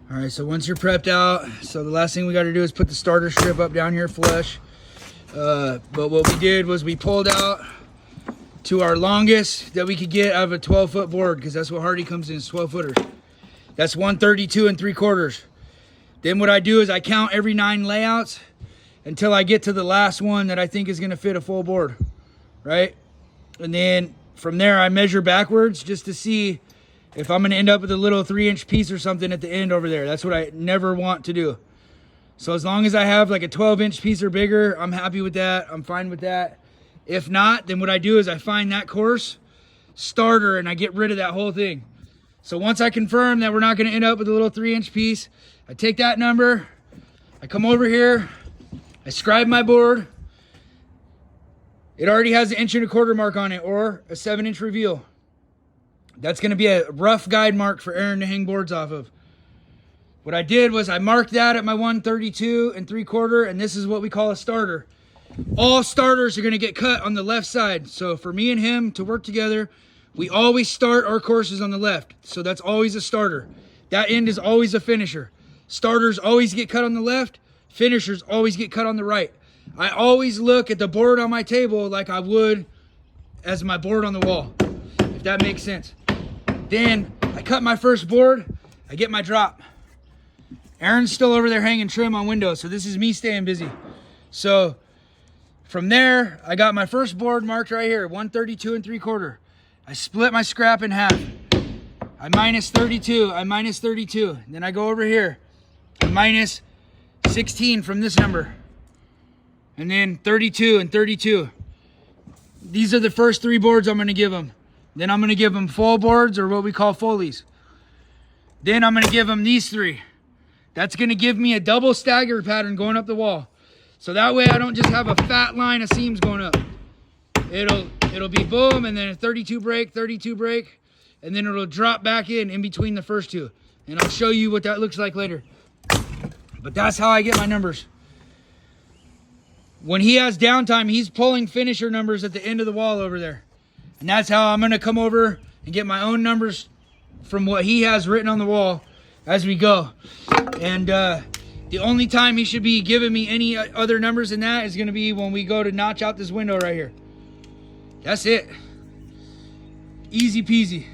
All right, so once you're prepped out, so the last thing we got to do is put the starter strip up down here flush. But what we did was we pulled out to our longest that we could get out of a 12-foot board, because that's what Hardy comes in, is 12 footers. That's 132 3/4. Then what I do is I count every 9 layouts until I get to the last one that I think is gonna fit a full board, right? And then from there I measure backwards just to see if I'm gonna end up with a little 3-inch piece or something at the end over there. That's what I never want to do. So as long as I have like a 12-inch piece or bigger, I'm happy with that. I'm fine with that. If not, then what I do is I find that course starter and I get rid of that whole thing. So once I confirm that we're not gonna end up with a little 3-inch piece, I take that number, I come over here, I scribe my board. It already has an 1.25-inch mark on it or a 7-inch reveal. That's gonna be a rough guide mark for Aaron to hang boards off of. What I did was I marked that at my 132 3/4, and this is what we call a starter. All starters are gonna get cut on the left side. So for me and him to work together, we always start our courses on the left. So that's always a starter. That end is always a finisher. Starters always get cut on the left. Finishers always get cut on the right. I always look at the board on my table like I would as my board on the wall, if that makes sense. Then I cut my first board, I get my drop. Aaron's still over there hanging trim on windows, so this is me staying busy. So from there, I got my first board marked right here, 132 3/4. I split my scrap in half. I minus 32, I minus 32. Then I go over here, I minus 16 from this number. And then 32 and 32. These are the first 3 boards I'm gonna give them. Then I'm gonna give them full boards, or what we call Foleys. Then I'm gonna give them these 3. That's gonna give me a double stagger pattern going up the wall. So that way I don't just have a fat line of seams going up. It'll be boom, and then a 32 break, 32 break, and then it'll drop back in between the first 2. And I'll show you what that looks like later. But that's how I get my numbers. When he has downtime, he's pulling finisher numbers at the end of the wall over there. And that's how I'm gonna come over and get my own numbers from what he has written on the wall as we go. And the only time he should be giving me any other numbers than that is gonna be when we go to notch out this window right here. That's it. Easy peasy.